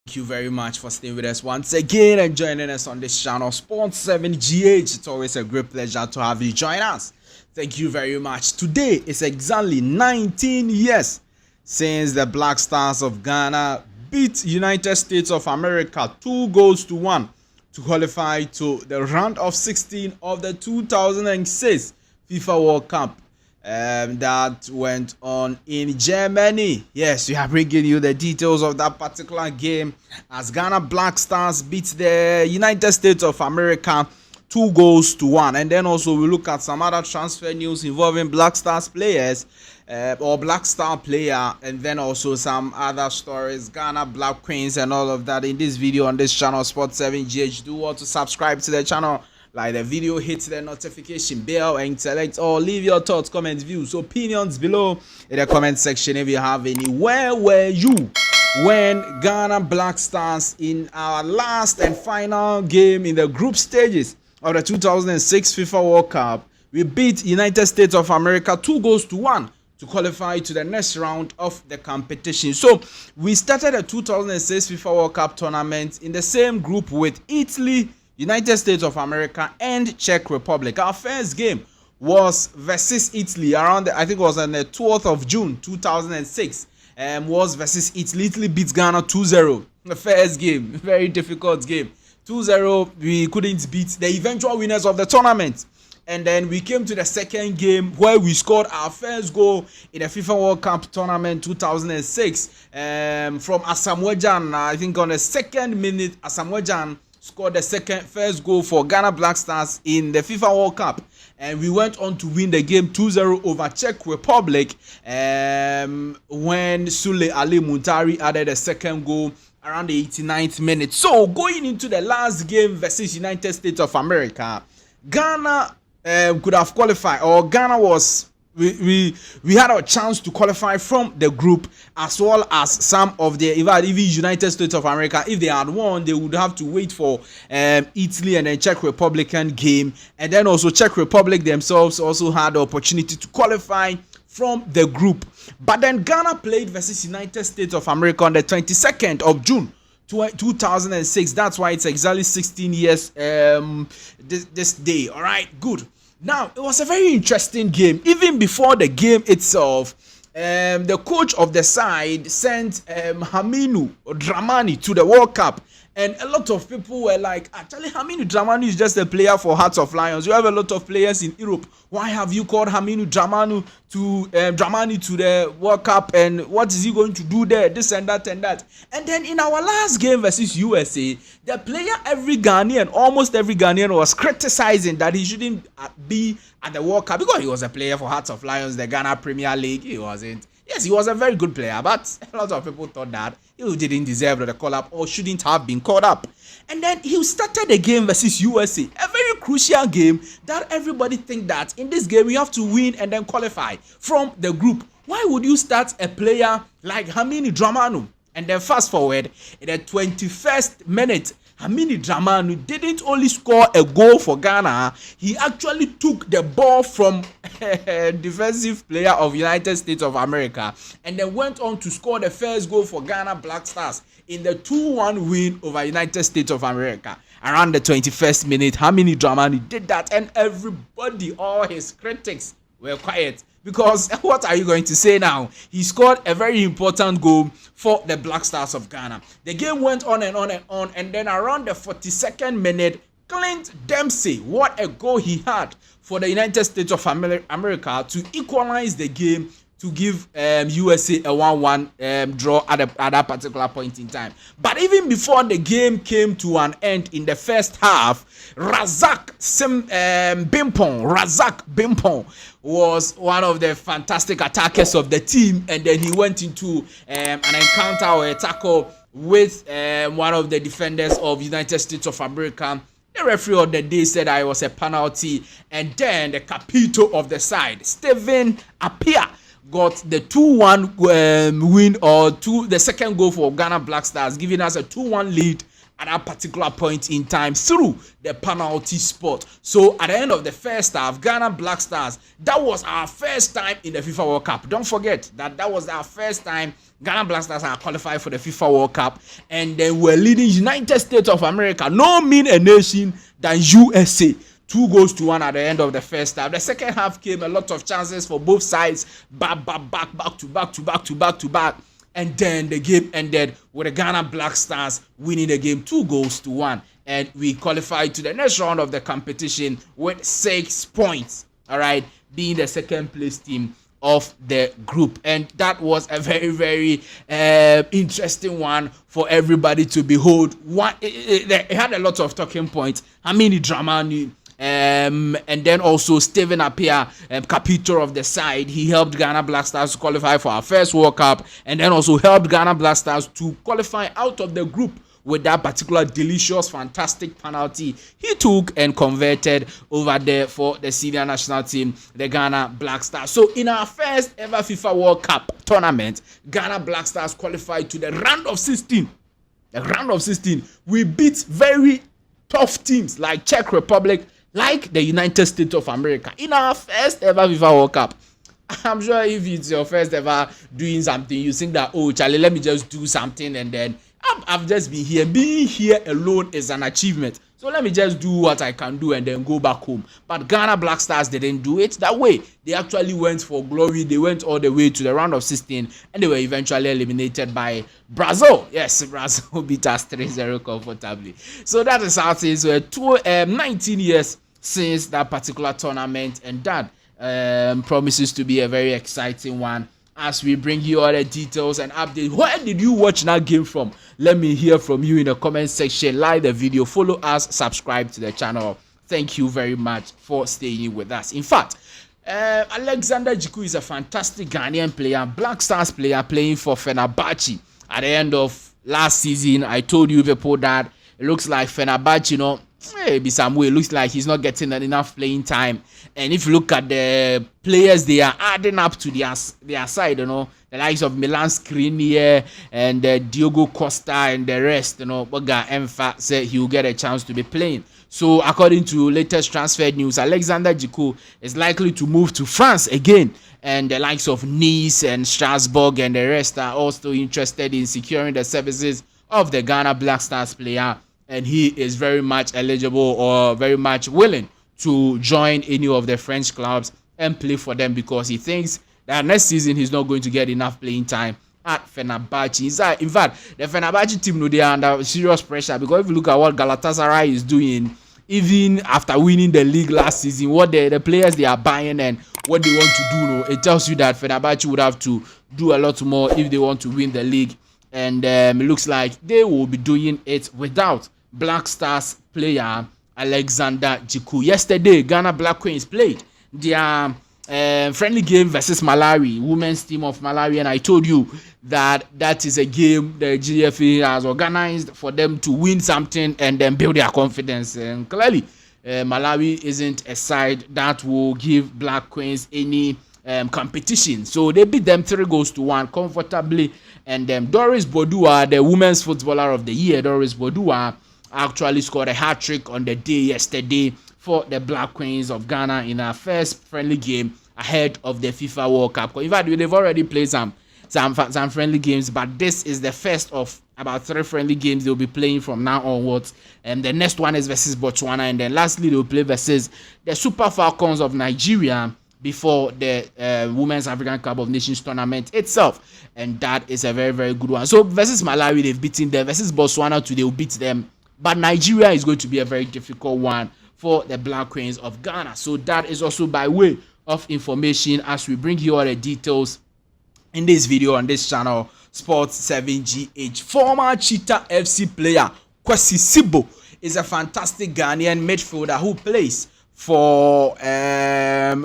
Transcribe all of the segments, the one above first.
Thank you very much for staying with us once again and joining us on this channel, Sports 7 GH. It's always a great pleasure to have you join us. Thank you very much. Today is exactly 19 years since the Black Stars of Ghana beat United States of America 2-1 to qualify to the round of 16 of the 2006 FIFA World Cup. That went on in Germany. Yes, we are bringing you the details of that particular game as Ghana Black Stars beat the United States of America 2-1. And then also we look at some other transfer news involving Black Stars players or Black Star player, and then also some other stories, Ghana Black Queens and all of that in this video on this channel, Sport 7 GH. Do want to subscribe to the channel, like the video, hit the notification bell and select or leave your thoughts, comments, views, opinions below in the comment section if you have any. Where were you when Ghana Black Stars in our last and final game in the group stages of the 2006 FIFA World Cup, we beat United States of America 2-1 to qualify to the next round of the competition? So we started the 2006 FIFA World Cup tournament in the same group with Italy, United States of America and Czech Republic. Our first game was versus Italy around I think it was on the 12th of June 2006. Was versus Italy. Italy beats Ghana 2-0. The first game, very difficult game. 2-0. We couldn't beat the eventual winners of the tournament. And then we came to the second game where we scored our first goal in the FIFA World Cup tournament 2006 from Asamoah Gyan. I think on the second minute, Asamoah Gyan scored the first goal for Ghana Black Stars in the FIFA World Cup, and we went on to win the game 2-0 over Czech Republic when Sule Ali Muntari added a second goal around the 89th minute. So going into the last game versus United States of America, Ghana could have qualified, or Ghana was we had a chance to qualify from the group, as well as some of the even United States of America. If they had won, they would have to wait for Italy and then Czech Republican game, and then also Czech Republic themselves also had the opportunity to qualify from the group. But then Ghana played versus United States of America on the 22nd of June 2006. That's why it's exactly 16 years this day. All right, good. Now, it was a very interesting game. Even before the game itself, the coach of the side sent Hamidou Dramani to the World Cup. And a lot of people were like, actually, Hamidou Dramani is just a player for Hearts of Lions. You have a lot of players in Europe. Why have you called Hamidou Dramani to the World Cup? And what is he going to do there? This and that and that. And then in our last game versus USA, the player, almost every Ghanaian was criticizing that he shouldn't be at the World Cup because he was a player for Hearts of Lions, the Ghana Premier League. He wasn't. Yes, he was a very good player, but a lot of people thought that he didn't deserve the call-up or shouldn't have been called up. And then he started the game versus USA, a very crucial game that everybody think that in this game you have to win and then qualify from the group. Why would you start a player like Hamidou Dramani? And then fast forward, in the 21st minute, Hamidou Dramani didn't only score a goal for Ghana, he actually took the ball from a defensive player of United States of America and then went on to score the first goal for Ghana Black Stars in the 2-1 win over United States of America. Around the 21st minute, Hamidou Dramani did that, and everybody, all his critics, were quiet. Because what are you going to say now? He scored a very important goal for the Black Stars of Ghana. The game went on and on and on, and then around the 42nd minute, Clint Dempsey, what a goal he had for the United States of America to equalize the game, to give USA a 1-1 draw at that particular point in time. But even before the game came to an end in the first half, Razak Bimpong was one of the fantastic attackers of the team, and then he went into an encounter or a tackle with one of the defenders of United States of America. The referee of the day said it was a penalty, and then the capito of the side, Stephen Appiah, got the 2-1 win, or the second goal for Ghana Black Stars, giving us a 2-1 lead at that particular point in time through the penalty spot. So at the end of the first half, Ghana Black Stars, that was our first time in the FIFA World Cup. Don't forget that was our first time Ghana Black Stars are qualified for the FIFA World Cup, and then we're leading United States of America, no mean a nation than USA. 2-1 at the end of the first half. The second half came a lot of chances for both sides, back to back. And then the game ended with the Ghana Black Stars winning the game 2-1. And we qualified to the next round of the competition with 6 points. All right, being the second place team of the group. And that was a very, very interesting one for everybody to behold. It had a lot of talking points. I mean, the drama. And then also Steven Appiah, captain of the side, he helped Ghana Black Stars qualify for our first World Cup, and then also helped Ghana Black Stars to qualify out of the group with that particular delicious, fantastic penalty he took and converted over there for the senior national team, the Ghana Black Stars. So in our first ever FIFA World Cup tournament, Ghana Black Stars qualified to the round of 16. The round of 16, we beat very tough teams like Czech Republic, like the United States of America in our first ever FIFA World Cup. I'm sure if it's your first ever doing something, you think that, oh, Charlie, let me just do something, and then I've just been here. Being here alone is an achievement. So let me just do what I can do and then go back home. But Ghana Black Stars didn't do it that way. They actually went for glory. They went all the way to the round of 16, and they were eventually eliminated by Brazil. Yes, Brazil beat us 3-0 comfortably. So that is how things were. 19 years since that particular tournament, and that promises to be a very exciting one as we bring you all the details and updates. Where did you watch that game from? Let me hear from you in the comment section. Like the video, follow us, subscribe to the channel. Thank you very much for staying with us. In fact, Alexander Djiku is a fantastic Ghanaian player, Black Stars player, playing for Fenerbahce. At the end of last season, I told you people that it looks like Fenerbahce, maybe some way, it looks like he's not getting enough playing time. And if you look at the players they are adding up to their side, the likes of Milan Skriniar and Diogo Costa and the rest, Boga Emfa said he will get a chance to be playing. So according to latest transfer news, Alexander Djiku is likely to move to France again, and the likes of Nice and Strasbourg and the rest are also interested in securing the services of the Ghana Black Stars player, and he is very much eligible or very much willing to join any of the French clubs and play for them, because he thinks that next season he's not going to get enough playing time at Fenerbahce. In fact, the Fenerbahce team, they are under serious pressure, because if you look at what Galatasaray is doing, even after winning the league last season, what the players they are buying and what they want to do, it tells you that Fenerbahce would have to do a lot more if they want to win the league. And it looks like they will be doing it without Black Stars player Alexander Djiku. Yesterday, Ghana Black Queens played their friendly game versus Malawi, women's team of Malawi, and I told you that is a game the GFA has organized for them to win something and then build their confidence. And clearly, Malawi isn't a side that will give Black Queens any competition. So they beat them 3-1 comfortably. And Doris Bodua, the Women's Footballer of the Year, Doris Bodua, actually scored a hat-trick on the day yesterday for the Black Queens of Ghana in our first friendly game ahead of the FIFA World Cup. In fact, they've already played some friendly games, but this is the first of about 3 friendly games they'll be playing from now onwards. And the next one is versus Botswana, and then lastly they'll play versus the Super Falcons of Nigeria before the Women's African Cup of Nations tournament itself, and that is a very, very good one. So versus Malawi, they've beaten them. Versus Botswana today, they'll beat them. But Nigeria is going to be a very difficult one for the Black Queens of Ghana. So that is also by way of information as we bring you all the details in this video on this channel, Sports 7GH. Former Cheetah FC player Kwasi Sibo is a fantastic Ghanaian midfielder who plays for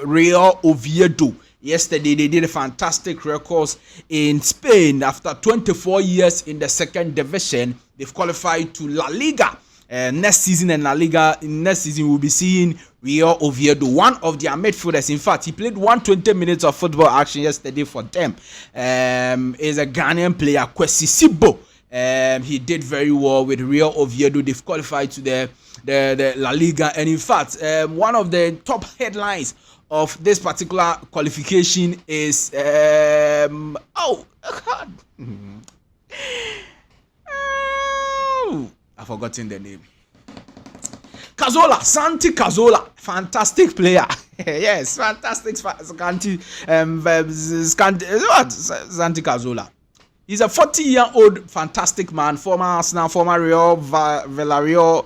Real Oviedo. Yesterday, they did a fantastic records in Spain. After 24 years in the second division, they've qualified to La Liga. Next season in La Liga, next season we'll be seeing Real Oviedo, one of their midfielders. In fact, he played 120 minutes of football action yesterday for them. Is a Ghanaian player, Kwasi Sibo. He did very well with Real Oviedo. They've qualified to the La Liga, and in fact, one of the top headlines of this particular qualification is oh God. I've forgotten the name. Santi Cazorla, fantastic player. Yes, fantastic. Santi Cazorla. He's a 40-year-old fantastic man, former Arsenal, former Villarreal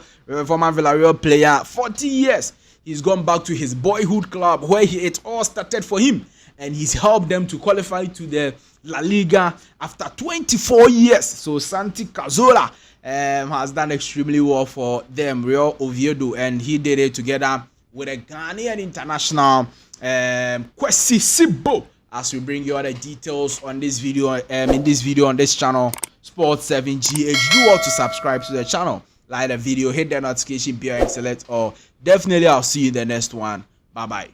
player. 40 years. He's gone back to his boyhood club where it all started for him, and he's helped them to qualify to the La Liga after 24 years. So Santi Cazorla has done extremely well for them, Real Oviedo, and he did it together with a Ghanaian international, Kwasi Sibo. As we bring you all the details on this video, on this channel, Sports 7GH. Do all to subscribe to the channel, like the video, hit the notification bell, and select all. Definitely, I'll see you in the next one. Bye bye.